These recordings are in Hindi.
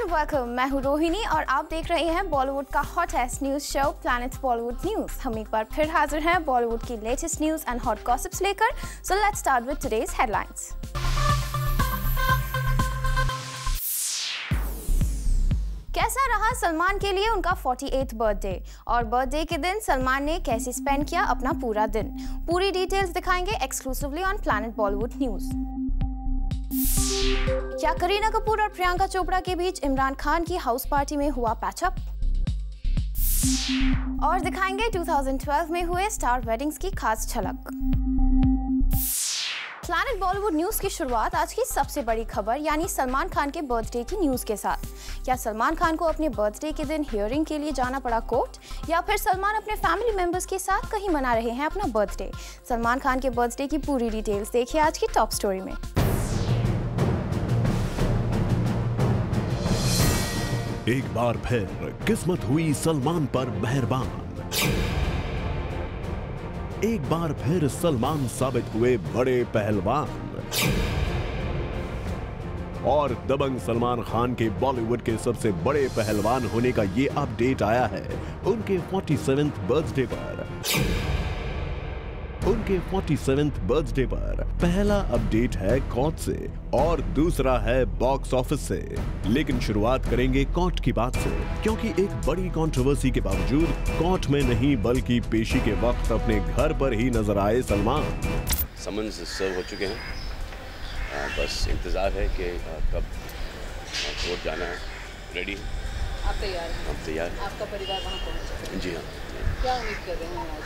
वेलकम। मैं हूँ रोहिणी और आप देख रहे हैं बॉलीवुड का hottest news show Planet Bollywood News. हम एक बार फिर हाजिर हैं बॉलीवुड की latest news and hot gossips लेकर। So let's start with today's headlines. कैसा रहा सलमान के लिए उनका 48th बर्थडे और बर्थडे के दिन सलमान ने कैसे स्पेंड किया अपना पूरा दिन, पूरी डिटेल्स दिखाएंगे exclusively on planet Bollywood news. क्या करीना कपूर और प्रियंका चोपड़ा के बीच इमरान खान की हाउस पार्टी में हुआ पैचअप, और दिखाएंगे 2012 में हुए स्टार वेडिंग्स की खास झलक। प्लैनेट बॉलीवुड न्यूज की शुरुआत आज की सबसे बड़ी खबर यानी सलमान खान के बर्थडे की न्यूज के साथ। क्या सलमान खान को अपने बर्थडे के दिन हियरिंग के लिए जाना पड़ा कोर्ट, या फिर सलमान अपने फैमिली मेंबर्स के साथ कहीं मना रहे हैं अपना बर्थडे? सलमान खान के बर्थडे की पूरी डिटेल्स देखिए आज की टॉप स्टोरी में। एक बार फिर किस्मत हुई सलमान पर मेहरबान। एक बार फिर सलमान साबित हुए बड़े पहलवान। और दबंग सलमान खान के बॉलीवुड के सबसे बड़े पहलवान होने का ये अपडेट आया है उनके 47th बर्थडे पर। उनके 47th बर्थडे पर पहला अपडेट है कोर्ट से और दूसरा है बॉक्स ऑफिस से। लेकिन शुरुआत करेंगे कोर्ट की बात से, क्योंकि एक बड़ी कंट्रोवर्सी के बावजूद कोर्ट में नहीं बल्कि पेशी के वक्त अपने घर पर ही नजर आए सलमान। समन्स सर्व हो चुके हैं, बस इंतजार है कि कब कोर्ट जाना है। रेडी? आप तैयार हैं? हम तैयार हैं। आपका परिवार वहाँ पहुँचा? जी हाँ। क्या उम्मीद कर रहे हैं आज?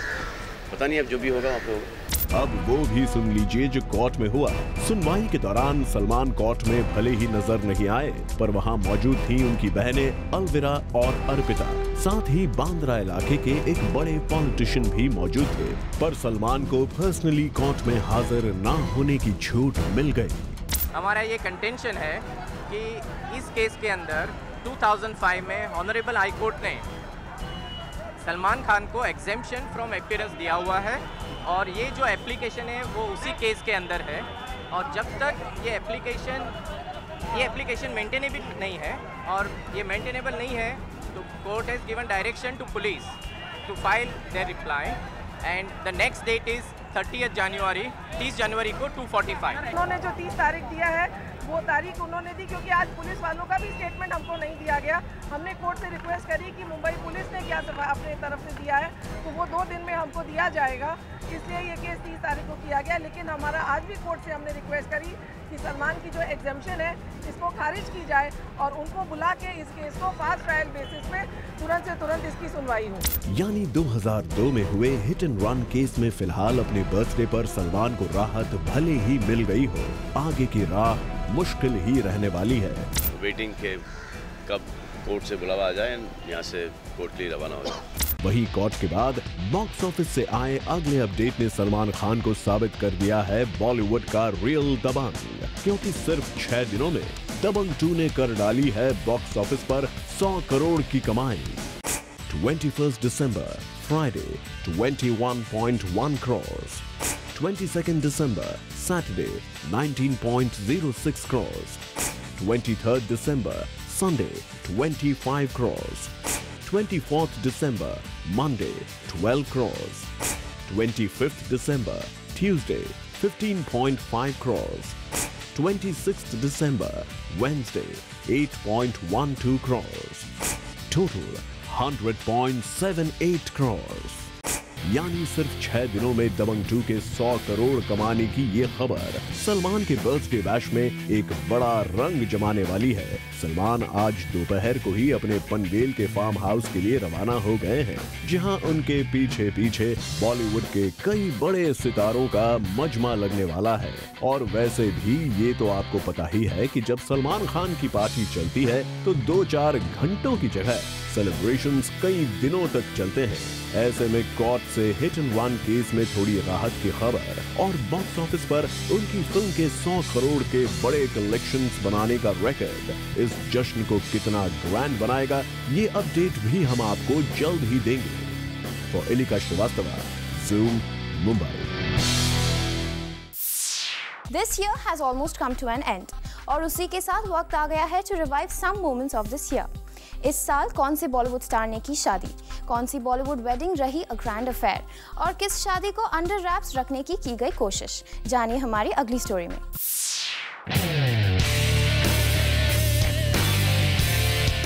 पता नहीं, अब जो भी होगा वहाँ पे होगा। अब वो भी सुन लीजिए जो कोर्ट में हुआ। सुनवाई के दौरान सलमान कोर्ट में भले ही नजर नहीं आए, पर वहाँ मौजूद थी उनकी बहनें अलविरा और अर्पिता। साथ ही बांद्रा इलाके के एक बड़े पॉलिटिशियन भी मौजूद थे, पर सलमान को पर्सनली कोर्ट में हाजिर न होने की छूट मिल गई। हमारा ये कंटेंशन है कि इस केस के अंदर 2005 में ऑनरेबल हाई कोर्ट ने सलमान खान को एग्जेम्पशन फ्रॉम अपीयरेंस दिया हुआ है, और ये जो एप्लीकेशन है वो उसी केस के अंदर है। और जब तक ये एप्लीकेशन मेंटेनेबल नहीं है, और ये मेंटेनेबल नहीं है, तो court has given direction to police to file their reply, and the next date is 30 January को 2:45। उन्होंने जो 30 तारीख दिया है वो तारीख उन्होंने दी, क्योंकि आज पुलिस वालों का भी स्टेटमेंट हमको नहीं दिया गया। हमने कोर्ट से रिक्वेस्ट करी कि मुंबई पुलिस ने क्या अपने तरफ से दिया है, तो वो 2 दिन में हमको दिया जाएगा, इसलिए ये केस 30 तारीख को किया गया। लेकिन हमारा आज भी कोर्ट से हमने रिक्वेस्ट करी कि सलमान की जो एग्जेम्पशन है इसको खारिज की जाए और उनको बुला के इस केस को फास्ट ट्रायल बेसिस पे तुरंत से तुरंत इसकी सुनवाई हो। यानी 2002 में हुए हिट एंड रन केस में फिलहाल अपने बर्थडे पर सलमान को राहत भले ही मिल गई हो, आगे की राह मुश्किल ही रहने वाली है। वेटिंग के कब कोर्ट से बुलावा आ जाए, यहाँ से कोर्ट के लिए रवाना हो जाए। वही कोर्ट के बाद बॉक्स ऑफिस से आए अगले अपडेट ने सलमान खान को साबित कर दिया है बॉलीवुड का रियल दबंग, क्योंकि सिर्फ 6 दिनों में दबंग 2 ने कर डाली है बॉक्स ऑफिस पर 100 करोड़ की कमाई। 21 दिसंबर फ्राइडे 21.1 crores, 22 दिसंबर सैटरडे 19.06 crores, 23 दिसंबर Sunday 25 crores, 24th December, Monday, 12 crores. 25th December, Tuesday, 15.5 crores. 26th December, Wednesday, 8.12 crores. Total, 100.78 crores. यानी सिर्फ 6 दिनों में दबंग 2 के 100 करोड़ कमाने की ये खबर सलमान के बर्थडे बैश में एक बड़ा रंग जमाने वाली है। सलमान आज दोपहर को ही अपने पनवेल के फार्म हाउस के लिए रवाना हो गए हैं, जहां उनके पीछे पीछे बॉलीवुड के कई बड़े सितारों का मजमा लगने वाला है। और वैसे भी ये तो आपको पता ही है कि जब सलमान खान की पार्टी चलती है तो 2-4 घंटों की जगह सेलिब्रेशंस कई दिनों तक चलते हैं। ऐसे में कोर्ट से हिट एंड रन केस में थोड़ी राहत की खबर और बॉक्स ऑफिस पर उनकी फिल्म के 100 करोड़ के बड़े कलेक्शंस बनाने का रिकॉर्ड इस जश्न को कितना ग्रैंड बनाएगा, ये अपडेट भी हम आपको जल्द ही देंगे। For Elika Srivastava, Zoom, Mumbai. This year has almost come to an end. और उसी के साथ वक्त आ गया है to revive some moments of this year. इस साल कौन से बॉलीवुड स्टार ने की शादी, कौन सी बॉलीवुड वेडिंग रही अ ग्रैंड अफेयर और किस शादी को अंडर रैप्स रखने की गई कोशिश, जानिए हमारी अगली स्टोरी में।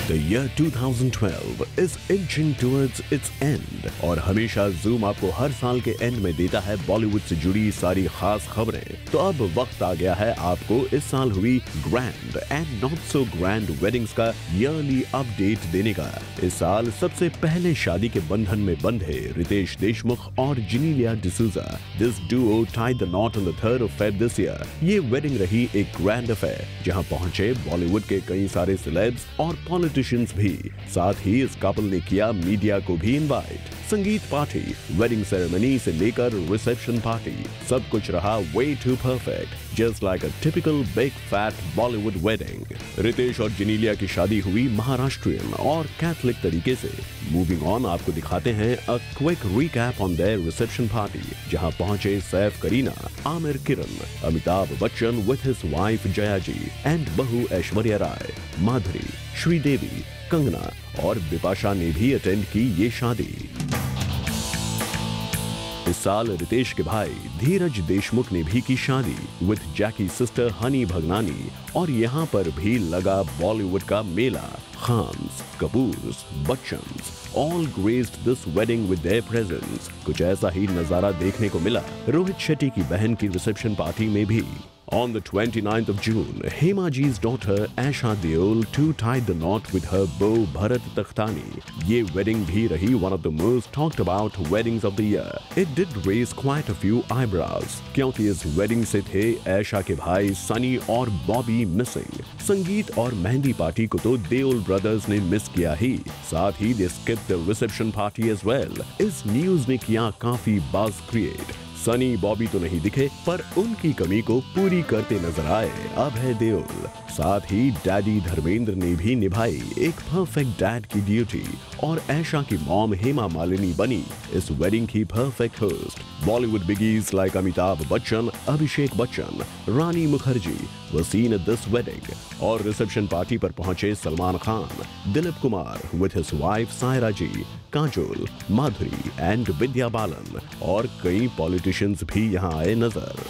The year 2012 is inching towards its end और हमेशा Zoom आपको हर साल के एंड में देता है बॉलीवुड से जुड़ी सारी खास खबरें। तो अब वक्त आ गया है आपको इस साल हुई grand and not so grand weddings का ईयरली अपडेट देने का। इस साल सबसे पहले शादी के बंधन में बंधे रितेश देशमुख और Genelia D'Souza. This Duo tied the knot on the 3rd of Feb this year। ये वेडिंग रही एक ग्रैंड अफेयर जहां पहुंचे बॉलीवुड के कई सारे सेलेब्स और पॉलिटिशियंस भी। साथ ही इस कपल ने किया मीडिया को भी इनवाइट। संगीत पार्टी, वेडिंग सेरेमनी से लेकर रिसेप्शन पार्टी, सब कुछ रहा way too perfect, just like a typical big fat Bollywood wedding। Ritesh और जेनेलिया की शादी हुई महाराष्ट्रियन और कैथलिक तरीके से। मूविंग ऑन, आपको दिखाते हैं a quick recap on their reception party, जहां पहुंचे Saif Kareena, Aamir Kiran, Amitabh Bachchan with his wife Jaya ji and बहू ऐश्वर्या राय, माधुरी, श्रीदेवी, कंगना और बिपाशा ने भी अटेंड की ये शादी। इस साल रितेश के भाई धीरज देशमुख ने भी की शादी with Jackie sister Honey Bhagnani और यहाँ पर भी लगा बॉलीवुड का मेला। Khans, Kapoors, Bachchan's all graced this wedding with their presence। कुछ ऐसा ही नजारा देखने को मिला रोहित शेट्टी की बहन की रिसेप्शन पार्टी में भी। On the 29th of June, Hema Ji's daughter Aisha Deol too tied the knot with her beau Bharat Takhtani। ये wedding भी रही one of the most talked about weddings of the year। It did raise quite a few eyebrows क्योंकि इस wedding से थे Aisha के भाई सनी और बॉबी मिसिंग। संगीत और मेहंदी पार्टी को तो देओल ब्रदर्स ने मिस किया ही, साथ ही they skipped the reception party as well। इस न्यूज ने किया काफी buzz create। सनी बॉबी तो नहीं दिखे पर उनकी कमी को पूरी करते नजर आए अभय देओल। साथ ही डैडी धर्मेंद्र ने भी निभाई एक परफेक्ट डैड की ड्यूटी और ऐशा की मॉम हेमा मालिनी बनी इस वेडिंग की perfect host. Bollywood biggies like Amitabh Bachchan, Abhishek Bachchan, Rani Mukherjee were seen at this wedding। और रिसेप्शन पार्टी पर पहुंचे Salman Khan, Dilip Kumar with his wife Saira ji, Kajol, Madhuri and Vidya Balan और कई पॉलिटिशियंस भी यहाँ आए नजर।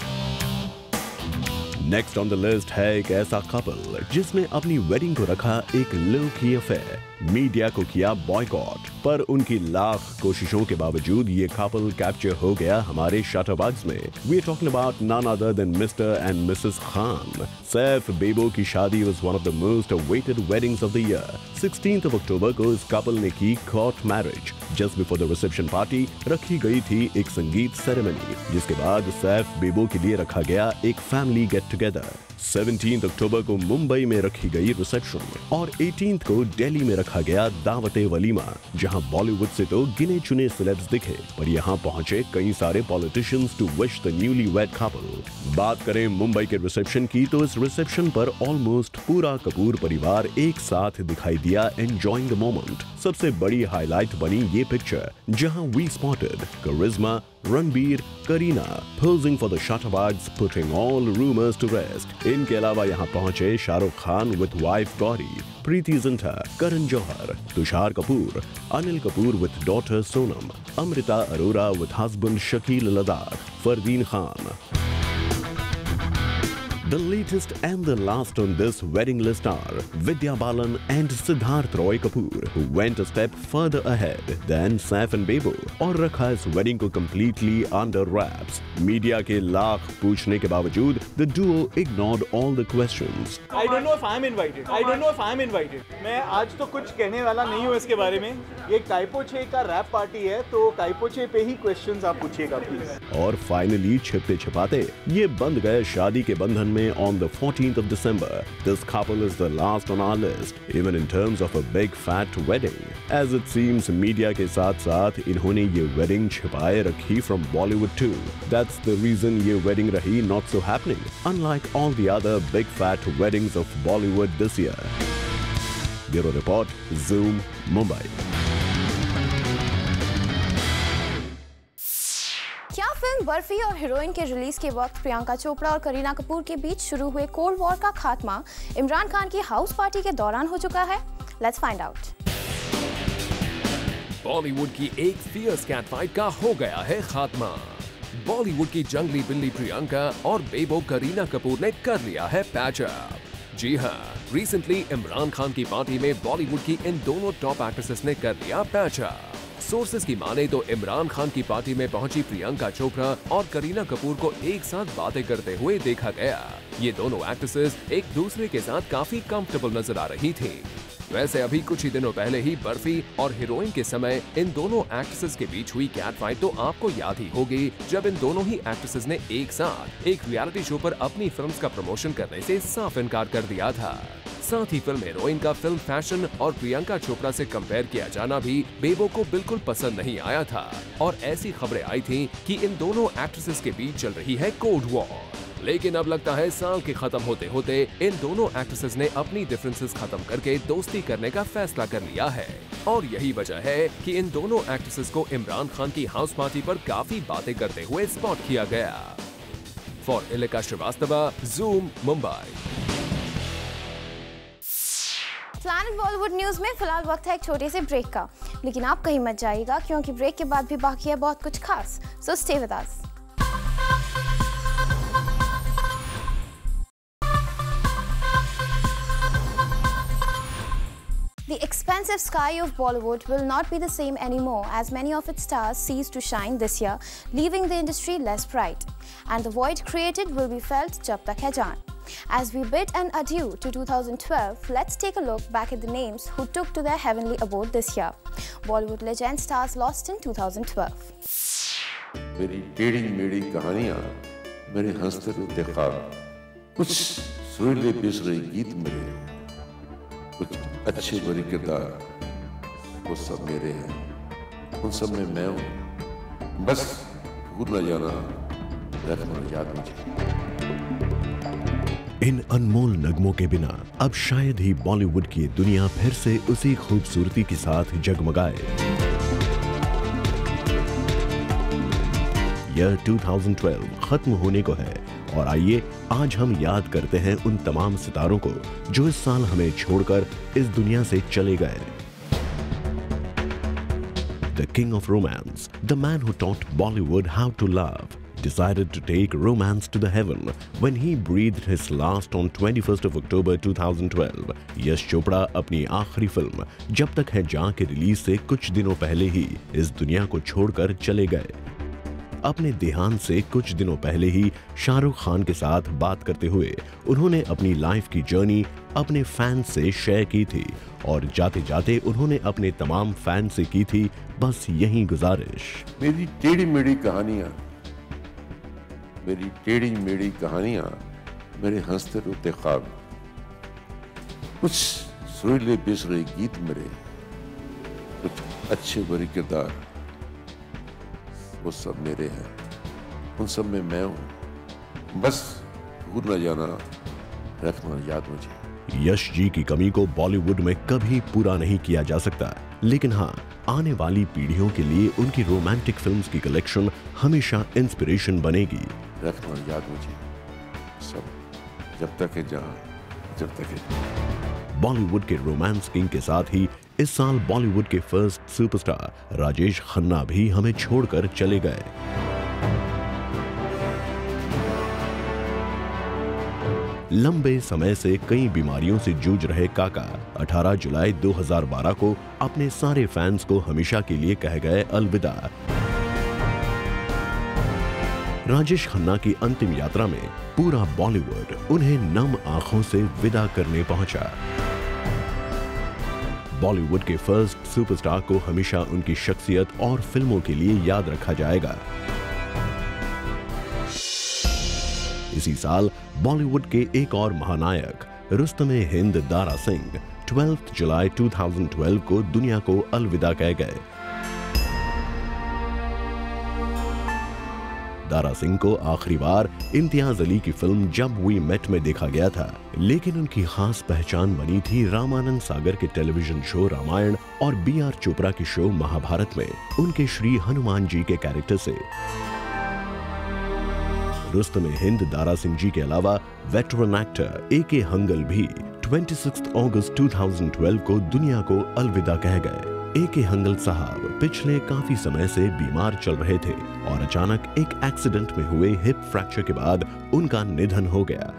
नेक्स्ट ऑन द लिस्ट है एक ऐसा कपल जिसने अपनी वेडिंग को रखा एक लो की अफेयर। मीडिया को किया बॉयकॉट पर उनकी लाख कोशिशों के बावजूद ये कपल कैप्चर हो गया हमारे शटरबग्स में। We are talking about none other than Mr and Mrs Khan. Saif Bebo की शादी was one of the most awaited weddings of the year. 16 अक्टूबर को इस कपल ने की court marriage. Just before the reception party रखी गई थी एक संगीत सेरेमनी, जिसके बाद सैफ बेबो के लिए रखा गया एक फैमिली गेट टुगेदर। 17 अक्टूबर को मुंबई में रखी गई रिसेप्शन और 18 को दिल्ली में रखा गया दावते वलीमा, जहां बॉलीवुड से तो गिने चुने सेलेब्स दिखे पर यहां पहुंचे कई सारे politicians to wish the newly wed couple. बात करें मुंबई के रिसेप्शन की तो इस रिसेप्शन पर ऑलमोस्ट पूरा कपूर परिवार एक साथ दिखाई दिया एंजॉयिंग द मोमेंट। सबसे बड़ी हाईलाइट बनी ये पिक्चर जहां we spotted Karisma, Ranbir, Kareena posing for the shutterbugs, putting all rumors to rest। इनके अलावा यहाँ पहुंचे Shahrukh Khan with wife Gauri, Preity Zinta, Karan Johar, Tushar Kapoor, Anil Kapoor with daughter Sonam, Amrita Arora with husband Shakeel Ladakh, Fardeen Khan. The latest and the last on this wedding list are Vidya Balan and Siddharth Roy Kapoor, who went a step further ahead than Saif and Bebo और रखा इस wedding को completely under wraps। मीडिया के लाख पूछने के बावजूद the duo ignored all the questions। I don't know if I'm invited। I don't know if I'm invited। मैं आज तो कुछ कहने वाला नहीं हूँ इसके बारे में। ये काइपोचे का रैप पार्टी है तो काइपोचे पे ही क्वेश्चंस आप पूछिएगा प्लीज। और फाइनली छिपते छिपाते ये बंध गए शादी के बंधन में on the 14th of December। This couple is the last on our list, even in terms of a big fat wedding। As it seems, media के साथ साथ इन्होंने ये wedding छिपाए रखी from Bollywood too। That's the reason ये wedding रही not so happening, unlike all the other big fat weddings of Bollywood this year। Bureau Report, Zoom, Mumbai। क्या फिल्म फिल्म बर्फी और हीरोइन के रिलीज के वक्त प्रियंका चोपड़ा और करीना कपूर के बीच शुरू हुए कोल्ड वॉर का खात्मा इमरान खान की हाउस पार्टी के दौरान हो चुका है। Let's find out. बॉलीवुड की एक फियर्स कैट फाइट का हो गया है खात्मा। बॉलीवुड की जंगली बिल्ली प्रियंका और बेबो करीना कपूर ने कर लिया है पैच अप। जी हाँ, रिसेंटली इमरान खान की पार्टी में बॉलीवुड की इन दोनों टॉप एक्ट्रेसेस ने कर लिया पैच अप। सोर्सेस की माने तो इमरान खान की पार्टी में पहुंची प्रियंका चोपड़ा और करीना कपूर को एक साथ बातें करते हुए देखा गया। ये दोनों एक्ट्रेसेस एक दूसरे के साथ काफी कंफर्टेबल नजर आ रही थी। वैसे अभी कुछ ही दिनों पहले ही बर्फी और हीरोइन के समय इन दोनों एक्ट्रेसेस के बीच हुई कैट फाइट तो आपको याद ही होगी, जब इन दोनों ही एक्ट्रेसेस ने एक साथ एक रियलिटी शो पर अपनी फिल्म्स का प्रमोशन करने से साफ इनकार कर दिया था। साथ ही फिल्म हीरोइन का फिल्म फैशन और प्रियंका चोपड़ा से कंपेयर किया जाना भी बेबो को बिल्कुल पसंद नहीं आया था और ऐसी खबरें आई थी कि इन दोनों एक्ट्रेसेस के बीच चल रही है कोल्ड वॉर। लेकिन अब लगता है साल के खत्म होते होते इन दोनों एक्ट्रेसेस ने अपनी डिफरेंसेस खत्म करके दोस्ती करने का फैसला कर लिया है और यही वजह है कि इन दोनों एक्ट्रेसेस को इमरान खान की हाउस पार्टी पर काफी बातें करते हुए स्पॉट किया गया। For Ilika Srivastava, Zoom, Mumbai. Planet Bollywood News में फिलहाल वक्त है एक छोटे से ब्रेक का, लेकिन आप कहीं मत जाइएगा क्योंकि ब्रेक के बाद भी बाकी है बहुत कुछ खास। So stay with us. The expansive sky of Bollywood will not be the same anymore as many of its stars cease to shine this year, leaving the industry less bright. And the void created will be felt jab tak hai jaan. As we bid an adieu to 2012, let's take a look back at the names who took to their heavenly abode this year. Bollywood legend stars lost in 2012. मेरी टेढ़ी मेढ़ी कहानियाँ, मेरे हंसते रोते ख्वाब, कुछ सुरीले बेसुरे गीत मेरे, कुछ अच्छे बुरे किरदार, वो सब मेरे हैं, उन सब में मैं हूँ, बस भूल न जाना, रखना याद मुझे। इन अनमोल नगमों के बिना अब शायद ही बॉलीवुड की दुनिया फिर से उसी खूबसूरती के साथ जगमगाए। यह 2012 खत्म होने को है और आइए आज हम याद करते हैं उन तमाम सितारों को जो इस साल हमें छोड़कर इस दुनिया से चले गए। The king of romance, the man who taught Bollywood how to love, decided to take romance to the heaven when he breathed his last on 21st of October 2012. Yash Chopra अपनी आखिरी फिल्म जब तक है जहां के रिलीज से कुछ दिनों पहले ही इस दुनिया को छोड़कर चले गए। अपने देहांत से कुछ दिनों पहले ही शाहरुख खान के साथ बात करते हुए उन्होंने अपनी लाइफ की जर्नी अपने फैंस से शेयर की थी और जाते जाते उन्होंने अपने तमाम फैंस से की थी बस यही गुजारिश। मेरी टेढ़ी मेढ़ी कहानियाँ, मेरी टेढ़ी मेढ़ी कहानियाँ, मेरे हंसते रोते ख्वाब, कुछ सुरीले बेसुरे गीत मेरे, कुछ अच्छे बुरे किरदार, वो सब मेरे हैं, उन सब में मैं हूँ, बस भूल न जाना, रखना याद मुझे। यश जी की कमी को बॉलीवुड में कभी पूरा नहीं किया जा सकता, लेकिन हाँ, आने वाली पीढ़ियों के लिए उनकी रोमांटिक फिल्म्स की कलेक्शन हमेशा इंस्पिरेशन बनेगी। रखना याद मुझे, सब जब तक है जहाँ, जब तक है। बॉलीवुड के रोमांस किंग के साथ ही इस साल बॉलीवुड के फर्स्ट सुपरस्टार राजेश खन्ना भी हमें छोड़कर चले गए। लंबे समय से कई बीमारियों से जूझ रहे काका 18 जुलाई 2012 को अपने सारे फैंस को हमेशा के लिए कह गए अलविदा। राजेश खन्ना की अंतिम यात्रा में पूरा बॉलीवुड उन्हें नम आंखों से विदा करने पहुंचा। बॉलीवुड के फर्स्ट सुपरस्टार को हमेशा उनकी शख्सियत और फिल्मों के लिए याद रखा जाएगा। इसी साल बॉलीवुड के एक और महानायक रुस्तम-ए-हिंद दारा सिंह 12 जुलाई 2012 को दुनिया को अलविदा कह गए। दारा सिंह को आखिरी बार इम्तियाज अली की फिल्म जब वी मेट में देखा गया था, लेकिन उनकी खास पहचान बनी थी रामानंद सागर के टेलीविजन शो रामायण और बी.आर. चोपड़ा के शो महाभारत में उनके श्री हनुमान जी के कैरेक्टर से। रुस्तम हिंद दारा सिंह जी के अलावा वेटरन एक्टर ए.के. हंगल भी 26 अगस्त 2012 को दुनिया को अलविदा कह गए। ए.के. हंगल साहब पिछले काफी समय से बीमार चल रहे थे और अचानक एक एक्सीडेंट में हुए हिप फ्रैक्चर के बाद उनका निधन हो गया।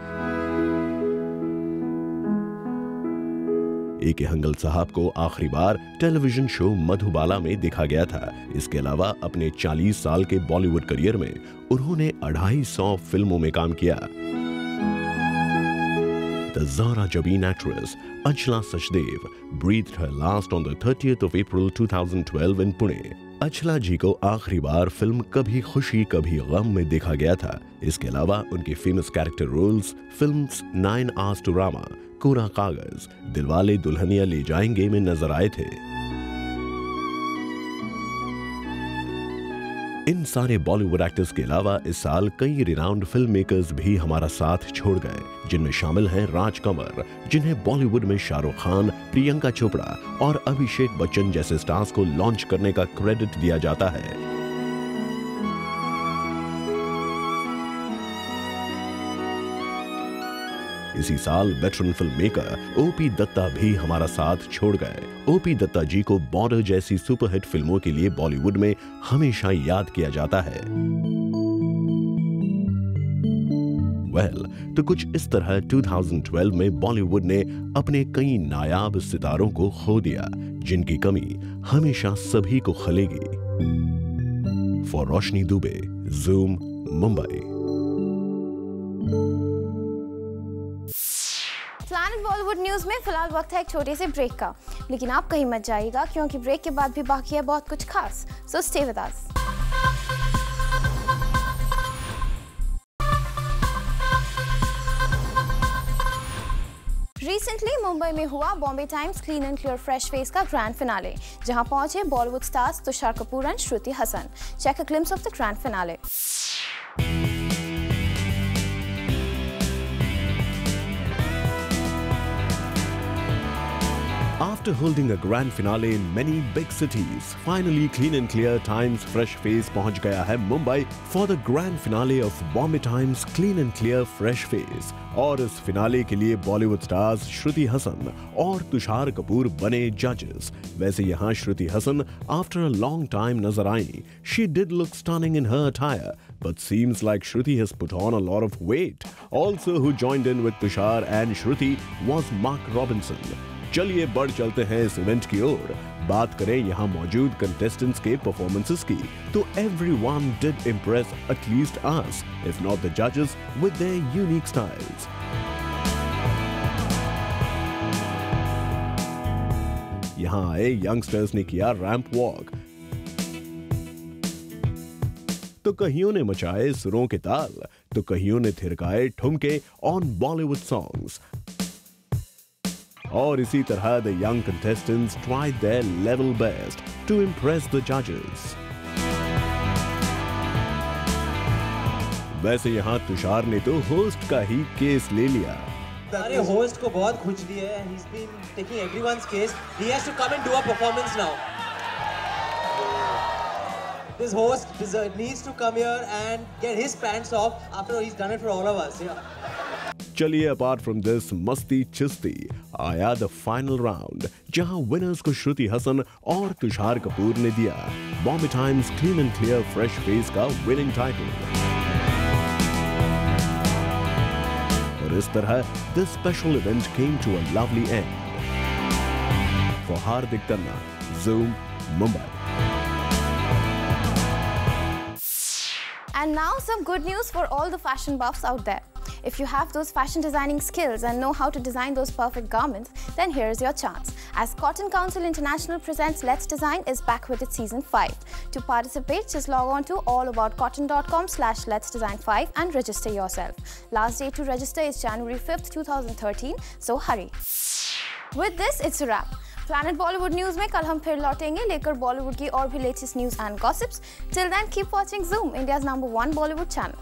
ए.के. हंगल साहब को आखिरी बार टेलीविजन शो मधुबाला में देखा गया था। इसके अलावा अपने 40 साल के बॉलीवुड करियर में उन्होंने 250 फिल्मों में काम किया। The Zara Jabin actress Achla Sachdev breathed her last on the 30th of April 2012 in Pune. अचला जी को आखिरी बार फिल्म कभी खुशी कभी गम में देखा गया था। इसके अलावा उनके famous character roles films 9 Hours to Rama, Kora Kagaz, Dilwale Dulhania ले जाएंगे में नजर आए थे। इन सारे बॉलीवुड एक्टर्स के अलावा इस साल कई रिनाउंड फिल्म मेकर्स भी हमारा साथ छोड़ गए, जिनमें शामिल हैं राज कंवर, जिन्हें बॉलीवुड में शाहरुख खान, प्रियंका चोपड़ा और अभिषेक बच्चन जैसे स्टार्स को लॉन्च करने का क्रेडिट दिया जाता है। इसी साल veteran film maker OP. Dutta भी हमारा साथ छोड़ गए। ओ.पी. दत्ता जी को बॉर्डर जैसी सुपरहिट फिल्मों के लिए बॉलीवुड में हमेशा याद किया जाता है। तो कुछ इस तरह 2012 में बॉलीवुड ने अपने कई नायाब सितारों को खो दिया, जिनकी कमी हमेशा सभी को खलेगी। For Roshni Dubey, Zoom, Mumbai. Planet Bollywood News में फिलहाल वक्त है एक छोटे से ब्रेक का, लेकिन आप कहीं मत जाइएगा क्योंकि ब्रेक के बाद भी बाकी है बहुत कुछ खास। So stay with us. Recently Mumbai में हुआ Bombay Times clean and clear fresh face का ग्रैंड फिनाले, जहां पहुंचे Bollywood stars Tushar Kapoor and Shruti Haasan. Check a glimpse of the grand finale. After holding a grand finale in many big cities, finally Clean and Clear Times Fresh Face पहुंच गया है Mumbai for the grand finale of Bombay Times Clean and Clear Fresh Face। और इस फिनाले के लिए बॉलीवुड स्टार्स श्रुति हसन और तुषार कपूर बने जजेस। वैसे यहाँ Shruti Haasan after a long time नजर आई। She did look stunning in her attire, but seems like Shruti has put on a lot of weight. Also who joined in with Tushar and Shruti was Mark Robinson। चलिए बढ़ चलते हैं इस इवेंट की ओर। बात करें यहाँ मौजूद कंटेस्टेंट्स के परफॉर्मेंसेस की, तो everyone did impress at least us, if not the judges, with their unique styles. यहाँ आए यंगस्टर्स ने किया रैंप वॉक, तो कहियों ने मचाए सुरों के ताल, तो कहियों ने थिरकाए ठुमके ऑन बॉलीवुड सॉन्ग्स। और इसी तरह the young contestants tried their level best to impress the judges. वैसे यहाँ तुषार ने तो होस्ट का ही केस ले लिया। अरे होस्ट को बहुत खुजली है। He's been taking everyone's case. He has to come and do a performance now. This host needs to come here and get his pants off. After all, he's done it for all of us. Yeah. चलिए अपार्ट फ्रॉम दिस मस्ती चिस्ती आया द फाइनल राउंड, जहां विनर्स को श्रुति हसन और तुषार कपूर ने दिया Bombay Times clean and clear fresh face का विनिंग टाइटल। और इस तरह this special event came to a lovely end. For Hardik Tanna, Zoom, Mumbai. And now some good news for all the fashion buffs out there. If you have those fashion designing skills and know how to design those perfect garments, then here's your chance. As Cotton Council International presents Let's Design is back with its season 5. To participate, just log on to allaboutcotton.com/letsdesign5 and register yourself. Last date to register is January 5th, 2013, so hurry. With this, it's a wrap. Planet Bollywood News में कल हम फिर लौटेंगे लेकर बॉलीवुड की और भी latest news and gossips. Till then keep watching Zoom, India's number 1 Bollywood channel.